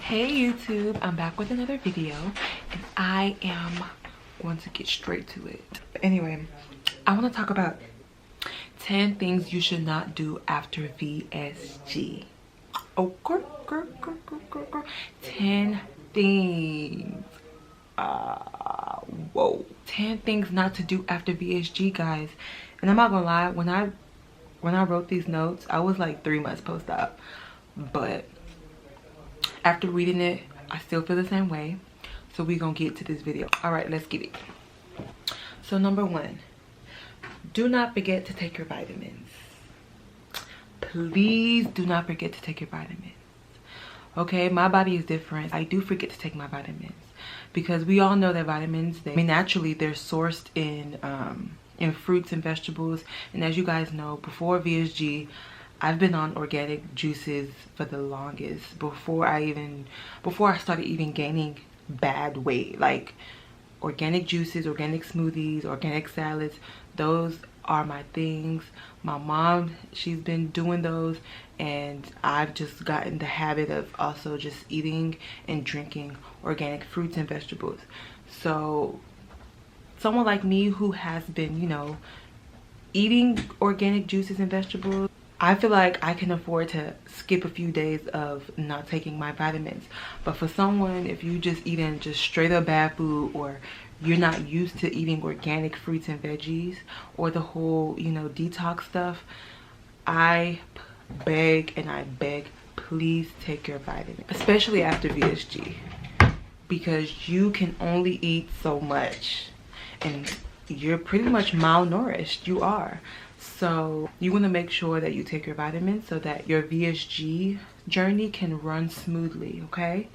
Hey YouTube, I'm back with another video and I am going to get straight to it. But anyway, I want to talk about 10 things you should not do after VSG. Oh, girl. 10 things. Whoa. 10 things not to do after VSG, guys. And I'm not gonna lie, when I wrote these notes, I was like 3 months post-op. But after reading it, I still feel the same way. So we're gonna get to this video. All right, let's get it. So number 1, do not forget to take your vitamins. Please do not forget to take your vitamins. Okay, my body is different. I do forget to take my vitamins because we all know that vitamins, naturally they're sourced in fruits and vegetables. And as you guys know, before VSG, I've been on organic juices for the longest. Before I started even gaining bad weight, like organic juices, organic smoothies, organic salads, those are my things. My mom, she's been doing those, and I've just gotten the habit of also just eating and drinking organic fruits and vegetables. So someone like me who has been, eating organic juices and vegetables, I feel like I can afford to skip a few days of not taking my vitamins. But for someone, if you just eating just straight up bad food, or you're not used to eating organic fruits and veggies, or the whole, detox stuff, I beg and I beg, please take your vitamins, especially after VSG, because you can only eat so much and you're pretty much malnourished. You are. So you want to make sure that you take your vitamins so that your VSG journey can run smoothly, okay?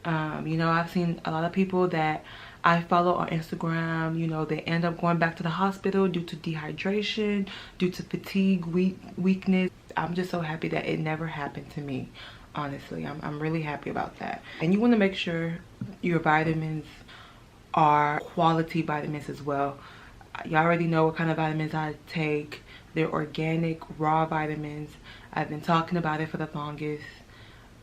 I've seen a lot of people that I follow on Instagram, they end up going back to the hospital due to dehydration, due to fatigue, weakness. I'm just so happy that it never happened to me, honestly. I'm really happy about that. And you want to make sure your vitamins are quality vitamins as well. You already know what kind of vitamins I take. They're organic, raw vitamins. I've been talking about it for the longest.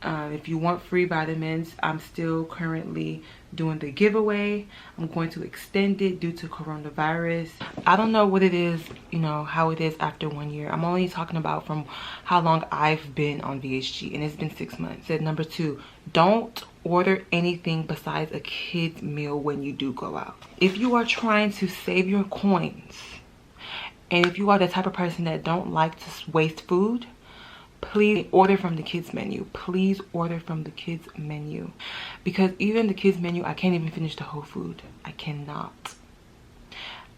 If you want free vitamins, I'm still currently doing the giveaway. I'm going to extend it due to coronavirus. I don't know what it is, how it is after 1 year. I'm only talking about from how long I've been on VSG, and it's been 6 months. And number 2, don't order anything besides a kid's meal when you do go out. If you are trying to save your coins, and if you are the type of person that don't like to waste food, please order from the kids menu. Please order from the kids menu, because even the kids menu, I can't even finish the whole food. I cannot.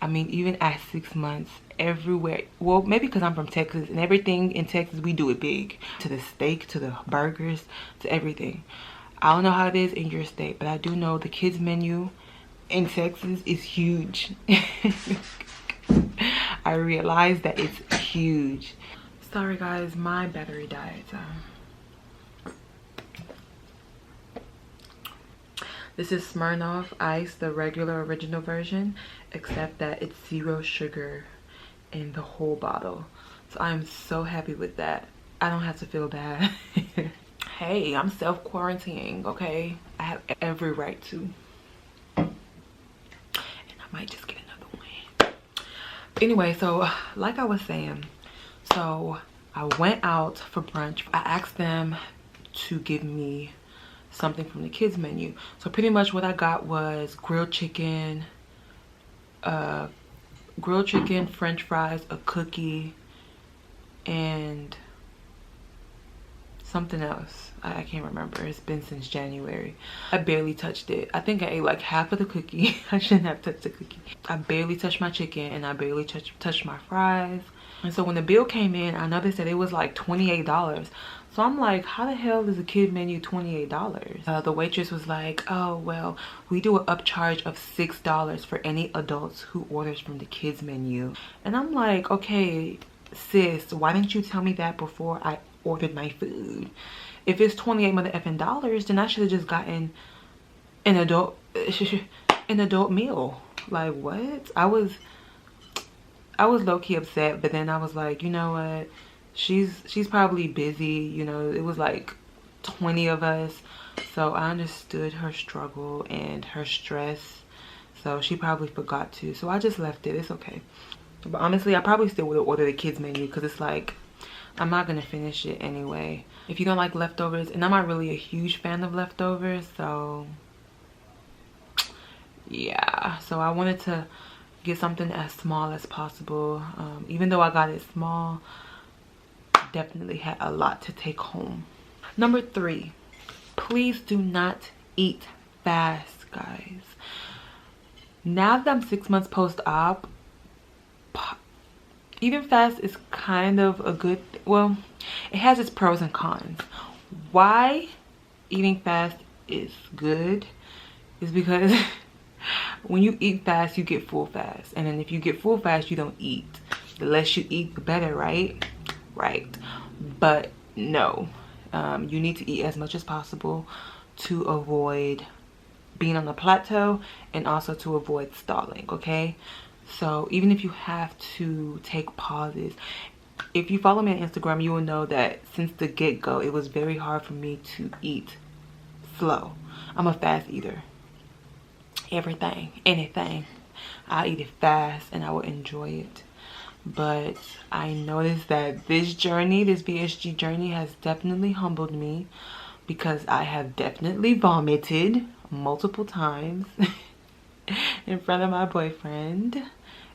I mean, even at 6 months, everywhere, well, maybe because I'm from Texas, and everything in Texas, we do it big, to the steak, to the burgers, to everything. I don't know how it is in your state, but I do know the kids menu in Texas is huge. I realize that it's huge. Sorry guys, my battery died. This is Smirnoff Ice, the regular original version, except that it's 0 sugar in the whole bottle. So I'm so happy with that. I don't have to feel bad. Hey, I'm self-quarantining, okay? I have every right to. And I might just get another one. Anyway, so like I was saying, so I went out for brunch. I asked them to give me something from the kids menu. So pretty much what I got was grilled chicken, French fries, a cookie, and something else. I can't remember. It's been since January. I barely touched it. I think I ate like half of the cookie. I shouldn't have touched the cookie. I barely touched my chicken, and I barely touched my fries. And so when the bill came in, I noticed that it was like $28. So I'm like, how the hell is a kid menu $28? The waitress was like, oh, well, we do an upcharge of $6 for any adults who orders from the kids menu. And I'm like, okay, sis, why didn't you tell me that before I ordered my food? If it's 28 mother effing dollars, then I should have just gotten an adult meal. Like, what? I was low-key upset, but then I was like, you know what, she's probably busy. It was like 20 of us, So I understood her struggle and her stress. So she probably forgot to. So I just left it. It's okay. But honestly, I probably still would have ordered the kids menu because it's like, I'm not going to finish it anyway. If you don't like leftovers, and I'm not really a huge fan of leftovers, so yeah. So I wanted to get something as small as possible. Even though I got it small, definitely had a lot to take home. Number 3, please do not eat fast, guys. Now that I'm 6 months post-op, eating fast is kind of a good, well, it has its pros and cons. Why eating fast is good is because when you eat fast, you get full fast. And then if you get full fast, you don't eat. The less you eat, the better, right? Right. But no, you need to eat as much as possible to avoid being on a plateau and also to avoid stalling, okay? So even if you have to take pauses, if you follow me on Instagram, you will know that since the get-go, it was very hard for me to eat slow. I'm a fast eater. Everything, anything, I eat it fast and I will enjoy it. But I noticed that this journey, this VSG journey, has definitely humbled me because I have definitely vomited multiple times in front of my boyfriend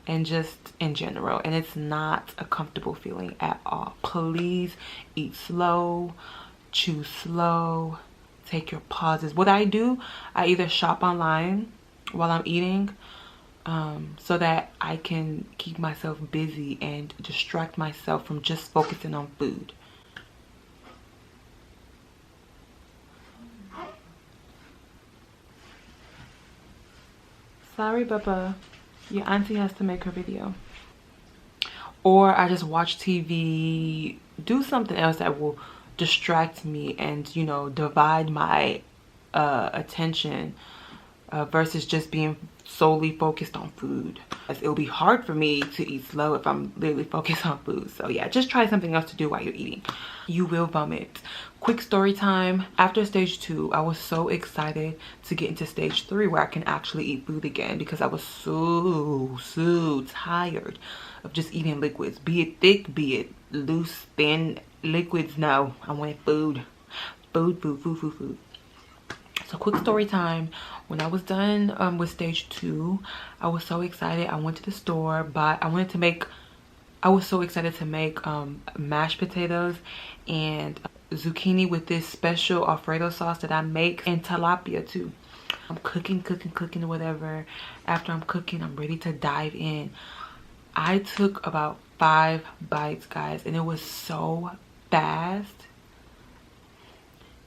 and just in general, and it's not a comfortable feeling at all. Please eat slow, chew slow, take your pauses. What I do, I either shop online while I'm eating so that I can keep myself busy and distract myself from just focusing on food. Sorry, Bubba. Your auntie has to make her video. Or I just watch TV, do something else that will distract me and, you know, divide my attention versus just being solely focused on food. It'll be hard for me to eat slow if I'm literally focused on food. So yeah, just try something else to do while you're eating. You will vomit. Quick story time. After stage 2, I was so excited to get into stage 3 where I can actually eat food again because I was so tired of just eating liquids. Be it thick, be it loose, thin liquids. No, I wanted food. Food. So quick story time. When I was done with stage 2, I was so excited. I went to the store, but I was so excited to make mashed potatoes and zucchini with this special Alfredo sauce that I make, and tilapia too. I'm cooking or whatever. After I'm cooking, I'm ready to dive in. I took about 5 bites, guys, and it was so fast.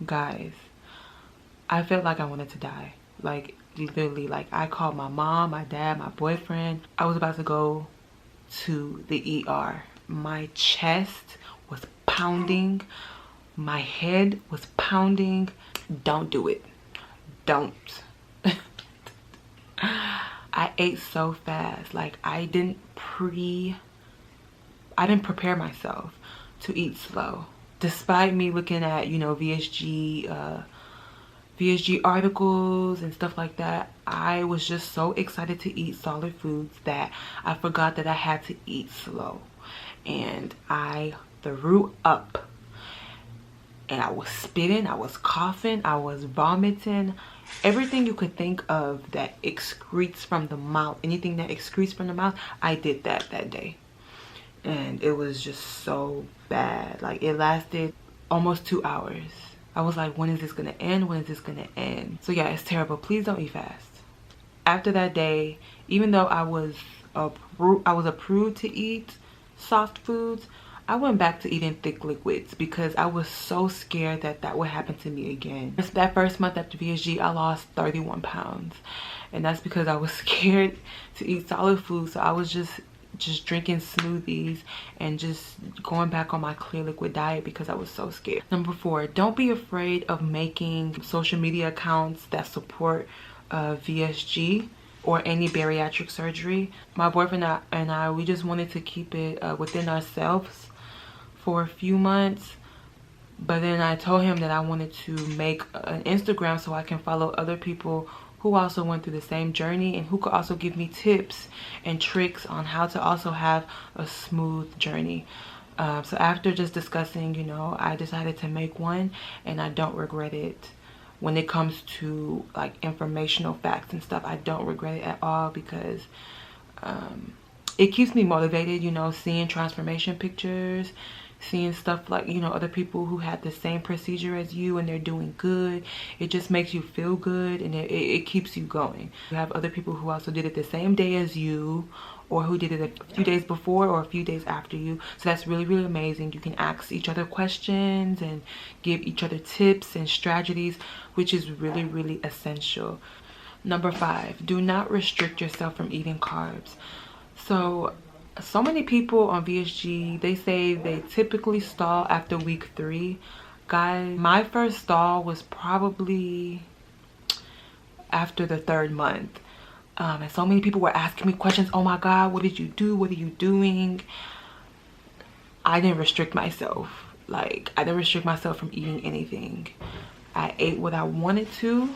Guys, I felt like I wanted to die. Like, literally, like, I called my mom, my dad, my boyfriend. I was about to go to the ER. My chest was pounding. My head was pounding. Don't do it. Don't. I ate so fast. Like, I didn't prepare myself to eat slow. Despite me looking at, you know, VSG articles and stuff like that, I was just so excited to eat solid foods that I forgot that I had to eat slow. And I threw up. And I was spitting, I was coughing, I was vomiting. Everything you could think of that excretes from the mouth, anything that excretes from the mouth, I did that day. And it was just so bad. Like, it lasted almost 2 hours. I was like, when is this gonna end? When is this gonna end? So yeah, it's terrible. Please don't eat fast. After that day, even though I was approved to eat soft foods, I went back to eating thick liquids because I was so scared that that would happen to me again. That first month after VSG, I lost 31 pounds. And that's because I was scared to eat solid food. So I was just drinking smoothies and just going back on my clear liquid diet because I was so scared. Number 4, don't be afraid of making social media accounts that support VSG or any bariatric surgery. My boyfriend and I, we just wanted to keep it within ourselves for a few months, But then I told him that I wanted to make an Instagram so I can follow other people who also went through the same journey and who could also give me tips and tricks on how to also have a smooth journey. So after just discussing, you know, I decided to make one, and I don't regret it. When it comes to like informational facts and stuff, I don't regret it at all, because it keeps me motivated, you know, seeing transformation pictures, seeing stuff like, you know, other people who had the same procedure as you and they're doing good. It just makes you feel good, and it keeps you going. You have other people who also did it the same day as you, or who did it a few days before or a few days after you. So that's really, really amazing. You can ask each other questions and give each other tips and strategies, which is really, really essential. Number 5, do not restrict yourself from eating carbs. So many people on VSG, they say they typically stall after week 3. Guys, my first stall was probably after the 3rd month. And so many people were asking me questions. Oh my God, what did you do? What are you doing? I didn't restrict myself. Like, I didn't restrict myself from eating anything. I ate what I wanted to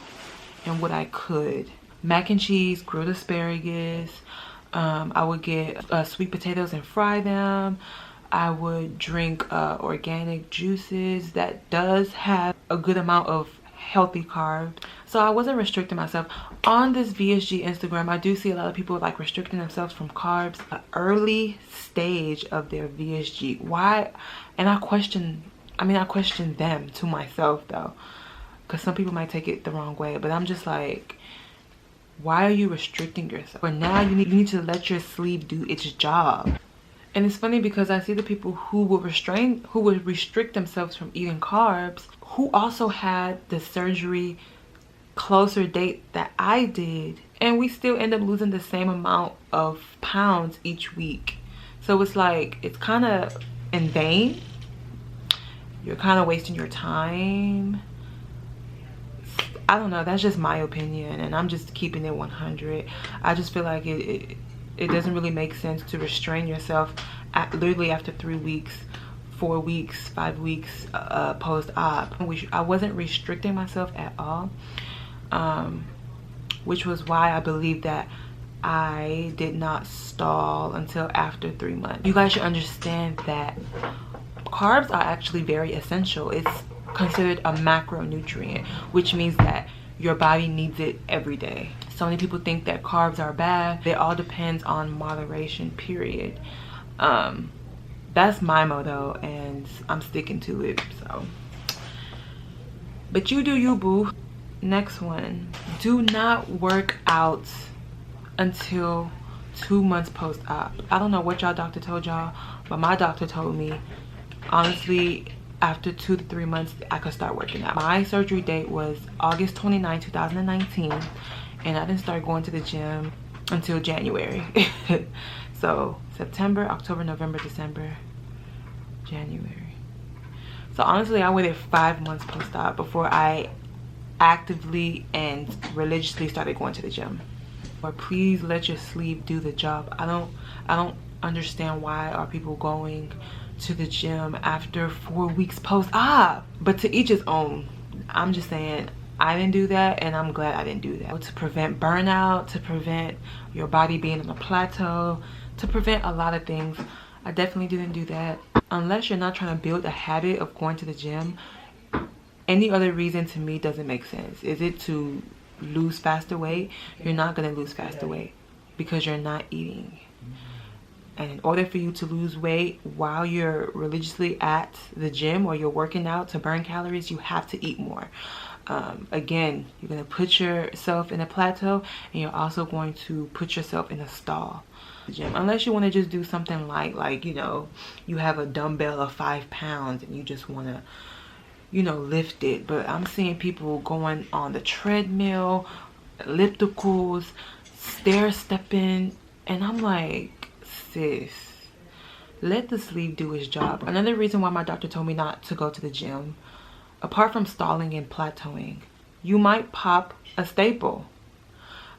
and what I could. Mac and cheese, grilled asparagus. I would get sweet potatoes and fry them. I would drink organic juices that does have a good amount of healthy carbs. So I wasn't restricting myself. On this VSG Instagram, I do see a lot of people like restricting themselves from carbs at an early stage of their VSG. Why? And I question them to myself though, because some people might take it the wrong way, but I'm just like, why are you restricting yourself? But now you need to let your sleep do its job. And it's funny because I see the people who would restrict themselves from eating carbs, who also had the surgery closer date that I did, and we still end up losing the same amount of pounds each week. So it's like, it's kind of in vain. You're kind of wasting your time. I don't know, that's just my opinion, and I'm just keeping it 100. I just feel like it doesn't really make sense to restrain yourself literally after 3 weeks, 4 weeks, 5 weeks post-op. I wasn't restricting myself at all, which was why I believe that I did not stall until after 3 months. You guys should understand that carbs are actually very essential. It's considered a macronutrient, which means that your body needs it every day. So many people think that carbs are bad. It all depends on moderation, period. That's my motto, and I'm sticking to it. So, but you do you, boo. Next one, do not work out until 2 months post-op. I don't know what y'all doctor told y'all, but my doctor told me, honestly, after 2 to 3 months, I could start working out. My surgery date was August 29, 2019, and I didn't start going to the gym until January. So September, October, November, December, January. So honestly, I waited 5 months post-op before I actively and religiously started going to the gym. Or please let your sleep do the job. I don't understand why are people going to the gym after 4 weeks post-op. But to each his own. I'm just saying, I didn't do that, and I'm glad I didn't do that. To prevent burnout, to prevent your body being on a plateau, to prevent a lot of things. I definitely didn't do that. Unless you're not trying to build a habit of going to the gym, any other reason to me doesn't make sense. Is it to lose faster weight? You're not going to lose faster weight because you're not eating. And in order for you to lose weight while you're religiously at the gym or you're working out to burn calories, you have to eat more. Again, you're going to put yourself in a plateau, and you're also going to put yourself in a stall. Gym, unless you want to just do something like, you know, you have a dumbbell of 5 pounds and you just want to, you know, lift it. But I'm seeing people going on the treadmill, ellipticals, stair stepping, and I'm like, sis, let the sleep do its job. Another reason why my doctor told me not to go to the gym, apart from stalling and plateauing, you might pop a staple.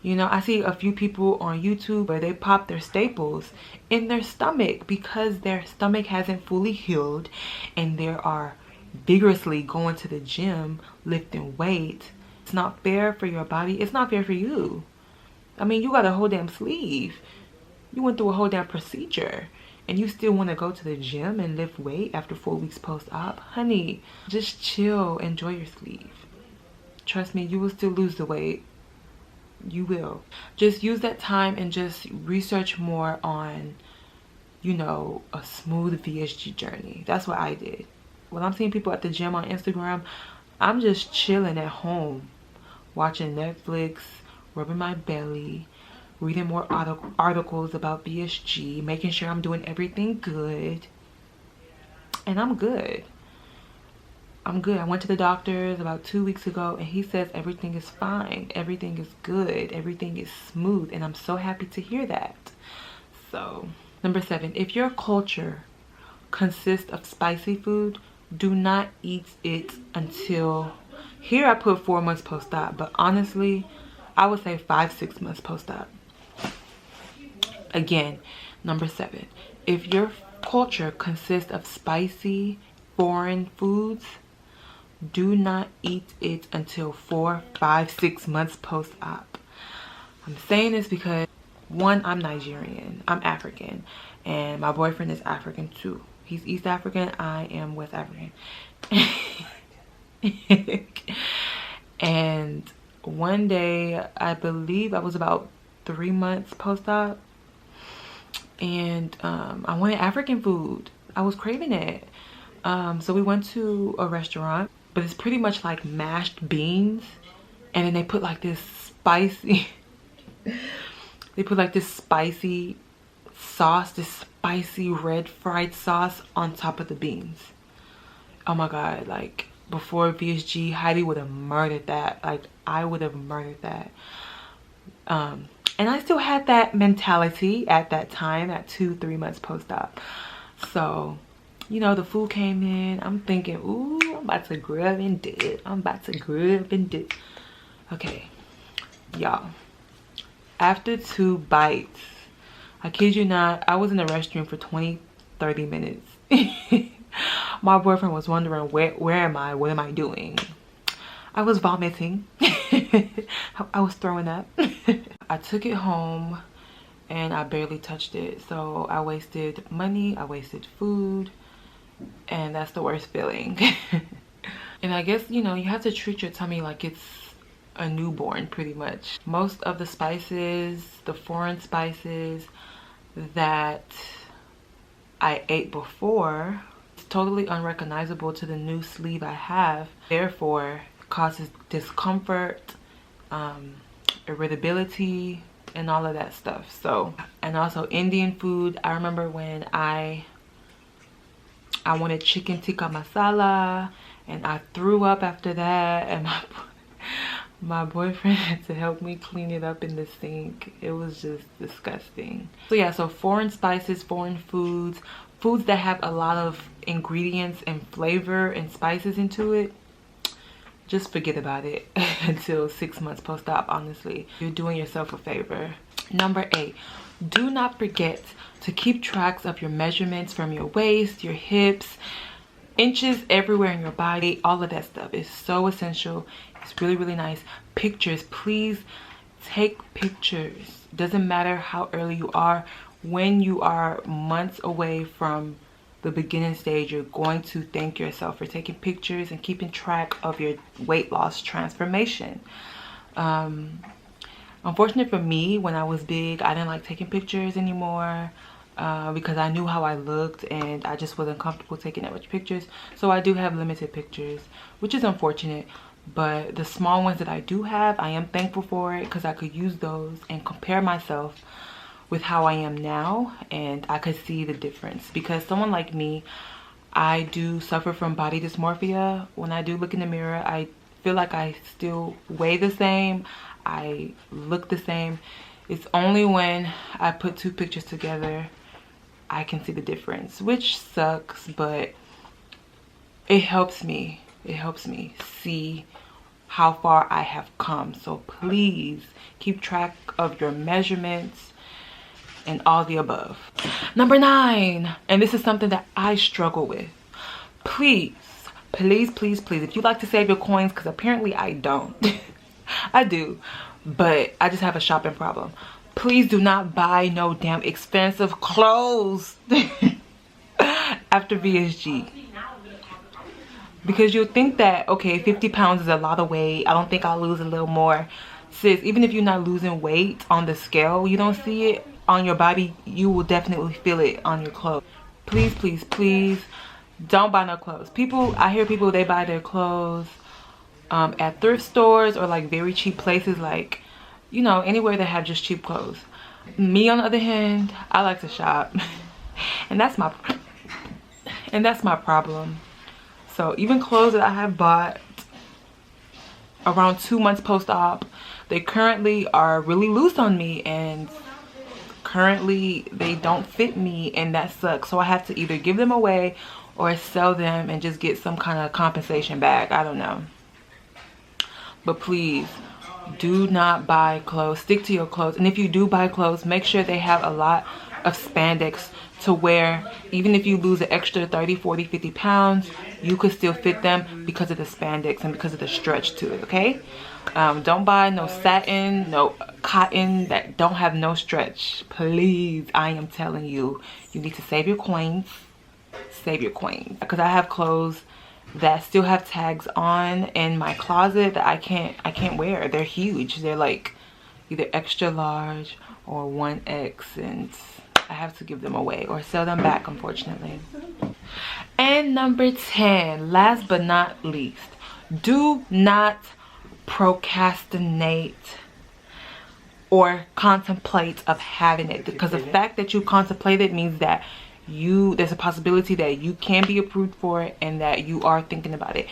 You know, I see a few people on YouTube where they pop their staples in their stomach because their stomach hasn't fully healed, and there are vigorously going to the gym, lifting weight. It's not fair for your body. It's not fair for you. I mean, you got a whole damn sleeve. You went through a whole damn procedure and you still want to go to the gym and lift weight after 4 weeks post-op? Honey, just chill. Enjoy your sleeve. Trust me, you will still lose the weight. You will. Just use that time and just research more on, you know, a smooth VSG journey. That's what I did. When I'm seeing people at the gym on Instagram, I'm just chilling at home, watching Netflix, rubbing my belly, reading more articles about BSG, making sure I'm doing everything good. And I'm good. I'm good. I went to the doctor's about 2 weeks ago and he says everything is fine. Everything is good. Everything is smooth. And I'm so happy to hear that. So, number 7, if your culture consists of spicy food, do not eat it until, here I put 4 months post-op, but honestly, I would say 5-6 months post-op. Again, number 7, if your culture consists of spicy foreign foods, do not eat it until 4, 5, 6 months post-op. I'm saying this because, one, I'm Nigerian, I'm African, and my boyfriend is African too. He's East African, I am West African. And one day, I believe I was about 3 months post-op, and I wanted African food. I was craving it. So we went to a restaurant, but it's pretty much like mashed beans, and then they put like this spicy they put like this spicy sauce, this spicy red fried sauce on top of the beans. Oh my god, like before VSG, Heidi would have murdered that. Like I would have murdered that. And I still had that mentality at that time, at 2-3 months post-op. So, you know, the food came in. I'm thinking, ooh, I'm about to grub and dip. I'm about to grub and dip. Okay, y'all. After 2 bites, I kid you not, I was in the restroom for 20-30 minutes. My boyfriend was wondering, where am I? What am I doing? I was vomiting. I was throwing up. I took it home and I barely touched it. So I wasted money, I wasted food, and that's the worst feeling. And I guess, you know, you have to treat your tummy like it's a newborn pretty much. Most of the spices, the foreign spices that I ate before, it's totally unrecognizable to the new sleeve I have. Therefore, causes discomfort, irritability, and all of that stuff. So, and also Indian food. I remember when I wanted chicken tikka masala and I threw up after that, and my boyfriend had to help me clean it up in the sink. It was just disgusting. So yeah, so foreign spices, foreign foods, foods that have a lot of ingredients and flavor and spices into it, just forget about it until 6 months post-op. Honestly, you're doing yourself a favor. Number 8, do not forget to keep tracks of your measurements from your waist, your hips, inches everywhere in your body. All of that stuff is so essential. It's really, really nice. Pictures, please take pictures. Doesn't matter how early you are. When you are months away from the beginning stage, you're going to thank yourself for taking pictures and keeping track of your weight loss transformation. Unfortunate for me, when I was big, I didn't like taking pictures anymore because I knew how I looked and I just wasn't comfortable taking that much pictures. So I do have limited pictures, which is unfortunate. But the small ones that I do have, I am thankful for it because I could use those and compare myself with how I am now, and I could see the difference. Because someone like me, I do suffer from body dysmorphia. When I do look in the mirror, I feel like I still weigh the same, I look the same. It's only when I put 2 pictures together I can see the difference, which sucks, but it helps me. It helps me see how far I have come. So please keep track of your measurements and all the above. Number 9, and this is something that I struggle with. Please Please, please, please, if you like to save your coins, because apparently I don't. I do, but I just have a shopping problem. Please do not buy no damn expensive clothes after VSG. Because you'll think that, okay, 50 pounds is a lot of weight. I don't think I'll lose a little more. Sis, even if you're not losing weight on the scale, you don't see it on your body, you will definitely feel it on your clothes. Please, please, please don't buy no clothes. I hear people, they buy their clothes at thrift stores or like very cheap places, like, you know, anywhere that have just cheap clothes. Me, on the other hand, I like to shop. and that's my problem. So even clothes that I have bought around 2 months post-op, they currently are really loose on me, and currently they don't fit me, and that sucks. So I have to either give them away or sell them and just get some kind of compensation back. I don't know. But please do not buy clothes. Stick to your clothes. And if you do buy clothes, make sure they have a lot of spandex to wear. Even if you lose an extra 30, 40, 50 pounds, you could still fit them because of the spandex and because of the stretch to it, okay? Don't buy no satin, no cotton that don't have no stretch. Please, I am telling you, you need to save your coins. Save your coins. Because I have clothes that still have tags on in my closet that I can't wear. They're huge. They're like either extra large or 1X, and I have to give them away or sell them back, unfortunately. And number 10, last but not least, do not procrastinate or contemplate of having it, because the fact that you contemplate it means that there's a possibility that you can be approved for it and that you are thinking about it.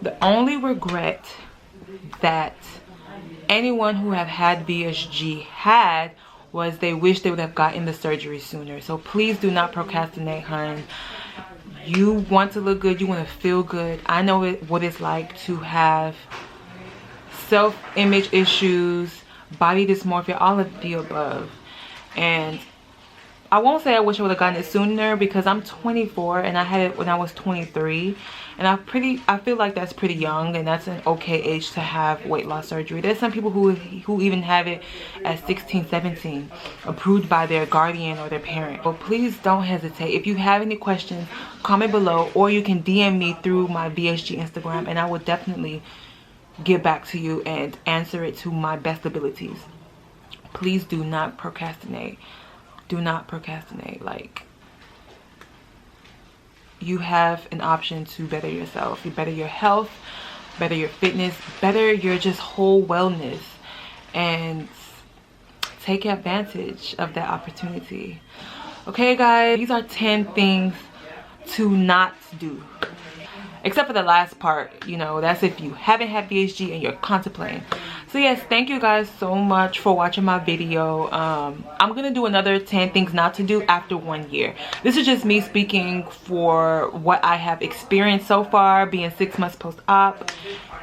The only regret that anyone who have had VSG had was they wish they would have gotten the surgery sooner. So please do not procrastinate, hun. You want to look good, you want to feel good. I know what it's like to have self-image issues, body dysmorphia, all of the above. And I won't say I wish I would have gotten it sooner, because I'm 24 and I had it when I was 23, and I feel like that's pretty young, and that's an okay age to have weight loss surgery. There's some people who even have it at 16, 17, approved by their guardian or their parent. But please don't hesitate. If you have any questions, comment below, or you can DM me through my VSG Instagram, and I will definitely get back to you and answer it to my best abilities. Please do not procrastinate. Do not procrastinate. Like, you have an option to better yourself. You better your health, better your fitness, better your just whole wellness, and take advantage of that opportunity. Okay guys, these are 10 things to not do. Except for the last part, you know, that's if you haven't had VSG and you're contemplating. So yes, thank you guys so much for watching my video. I'm gonna do another 10 things not to do after 1 year. This is just me speaking for what I have experienced so far, being 6 months post-op,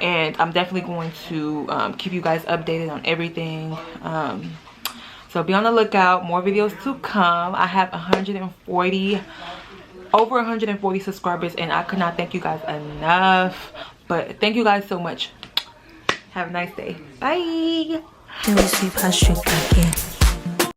and I'm definitely going to keep you guys updated on everything. So be on the lookout, more videos to come. I have over 140 subscribers, and I could not thank you guys enough. But thank you guys so much. Have a nice day. Bye.